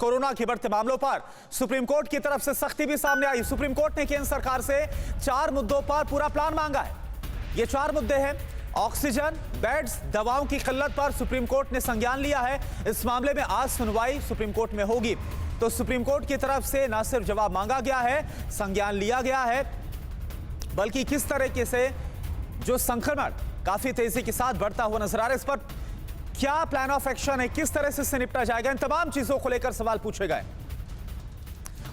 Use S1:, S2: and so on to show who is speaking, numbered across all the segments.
S1: Corona के बढ़ते मामलों पर सुप्रीम कोर्ट की तरफ से सख्ती भी सामने आई। सुप्रीम कोर्ट ने केंद्र सरकार से 4 मुद्दों पर पूरा प्लान मांगा है। ये 4 मुद्दे हैं। ऑक्सीजन, बेड्स, दवाओं की किल्लत पर सुप्रीम कोर्ट ने संज्ञान लिया है। इस मामले में आज सुनवाई सुप्रीम कोर्ट में होगी। तो सुप्रीम कोर्ट की तरफ से न सिर्फ जवाब मांगा गया है, संज्ञान लिया गया है, बल्कि किस तरीके से जो संक्रमण काफी तेजी के साथ बढ़ता हुआ नजर आ रहा है, इस पर क्या प्लान ऑफ एक्शन है, किस तरह से इससे निपटा जाएगा, इन तमाम चीजों को लेकर सवाल पूछे गए।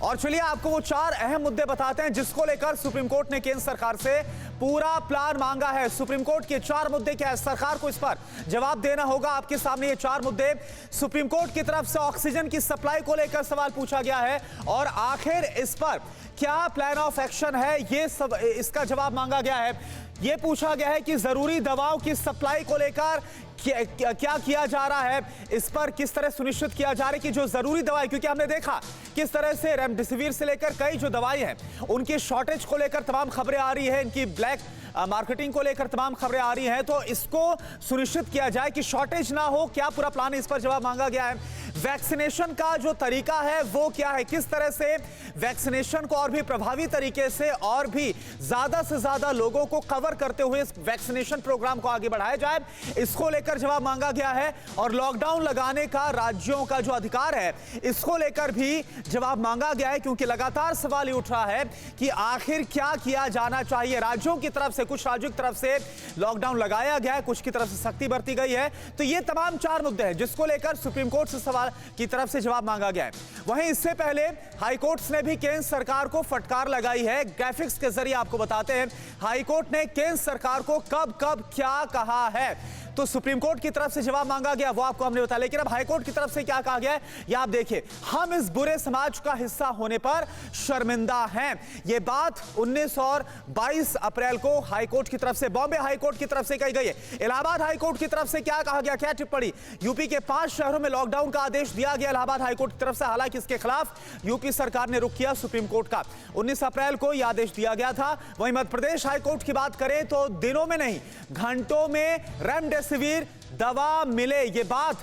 S1: और चलिए आपको वो 4 अहम मुद्दे बताते हैं जिसको लेकर सुप्रीम कोर्ट ने केंद्र सरकार से पूरा प्लान मांगा है। सुप्रीम कोर्ट के 4 मुद्दे क्या है, सरकार को इस पर जवाब देना होगा। आपके सामने ये 4 मुद्दे। सुप्रीम कोर्ट की तरफ से ऑक्सीजन की सप्लाई को लेकर सवाल पूछा गया है और आखिर इस पर क्या प्लान ऑफ एक्शन है, ये सब इसका जवाब मांगा गया है। यह पूछा गया है कि जरूरी दवाओं की सप्लाई को लेकर क्या किया जा रहा है, इस पर किस तरह सुनिश्चित किया जा रहा है कि जो जरूरी दवाई, क्योंकि हमने देखा किस तरह से रेमडेसिविर से लेकर कई जो दवाई हैं उनकी शॉर्टेज को लेकर तमाम खबरें आ रही है, इनकी ब्लैक मार्केटिंग को लेकर तमाम खबरें आ रही हैं। तो इसको सुनिश्चित किया जाए कि शॉर्टेज ना हो, क्या पूरा प्लान है, इस पर जवाब मांगा गया है। वैक्सीनेशन का जो तरीका है वो क्या है, किस तरह से वैक्सीनेशन को और भी प्रभावी तरीके से और भी ज्यादा से ज्यादा लोगों को कवर करते हुए इस वैक्सीनेशन प्रोग्राम को आगे बढ़ाया जाए, इसको लेकर जवाब मांगा गया है। और लॉकडाउन लगाने का राज्यों का जो अधिकार है, इसको लेकर भी जवाब मांगा गया है, क्योंकि लगातार सवाल ये उठ रहा है कि आखिर क्या किया जाना चाहिए। राज्यों की तरफ से, कुछ राज्यों की तरफ से लॉकडाउन लगाया गया है, कुछ की तरफ से सख्ती बरती गई है। तो ये तमाम 4 मुद्दे हैं जिसको लेकर सुप्रीम कोर्ट से सवाल की तरफ से जवाब मांगा गया है। वहीं इससे पहले हाई कोर्ट ने भी केंद्र सरकार को फटकार लगाई है। ग्राफिक्स के जरिए आपको बताते हैं हाई कोर्ट ने केंद्र सरकार को कब कब क्या कहा है। तो सुप्रीम कोर्ट की तरफ से जवाब मांगा गया, वो आपको हमने बताया, लेकिन अब हाई कोर्ट की तरफ से क्या कहा गया है ये आप देखिए। हम इस बुरे समाज का हिस्सा होने पर शर्मिंदा हैं। ये बात 19 और 22 अप्रैल को हाई कोर्ट की तरफ से, बॉम्बे हाई कोर्ट की तरफ से कही गई है। इलाहाबाद हाई कोर्ट की तरफ से क्या कहा गया, क्या टिप्पणी। यूपी के 5 शहरों में लॉकडाउन का आदेश दिया गया इलाहाबाद हाई कोर्ट की तरफ से। हालांकि इसके खिलाफ यूपी सरकार ने रुख किया सुप्रीम कोर्ट का। 19 अप्रैल को यह आदेश दिया गया था। वहीं मध्य प्रदेश हाई कोर्ट की बात करें तो दिनों में नहीं घंटों में रेमडेसिविर दवा मिले, ये बात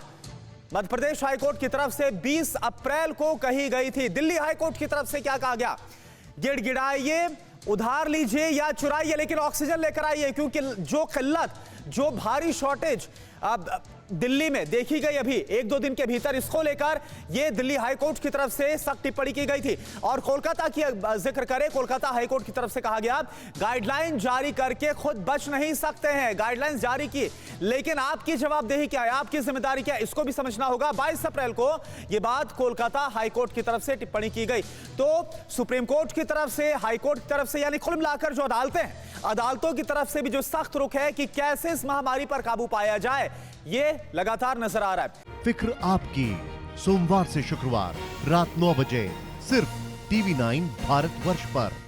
S1: मध्य प्रदेश हाई कोर्ट की तरफ से 20 अप्रैल को कही गई थी। दिल्ली हाई कोर्ट की तरफ से क्या कहा गया, गिड़गिड़ाइए, उधार लीजिए या चुराइए, लेकिन ऑक्सीजन लेकर आइए, क्योंकि जो किल्लत, जो भारी शॉर्टेज दिल्ली में देखी गई अभी 1-2 दिन के भीतर, इसको लेकर यह दिल्ली हाई कोर्ट की तरफ से सख्त टिप्पणी की गई थी। और कोलकाता की जिक्र करें, कोलकाता हाई कोर्ट की तरफ से कहा गया गाइडलाइन जारी करके खुद बच नहीं सकते हैं। गाइडलाइंस जारी की, लेकिन आपकी जवाबदेही क्या है, आपकी जिम्मेदारी क्या है, इसको भी समझना होगा। 22 अप्रैल को यह बात कोलकाता हाई कोर्ट की तरफ से टिप्पणी की गई। तो सुप्रीम कोर्ट की तरफ से, हाई कोर्ट की तरफ से, यानी कुल मिलाकर जो अदालतें हैं, अदालतों की तरफ से भी जो सख्त रुख है कि कैसे इस महामारी पर काबू पाया जाए, ये लगातार नजर आ रहा है।
S2: फिक्र आपकी, सोमवार से शुक्रवार रात 9 बजे सिर्फ TV9 भारतवर्ष पर।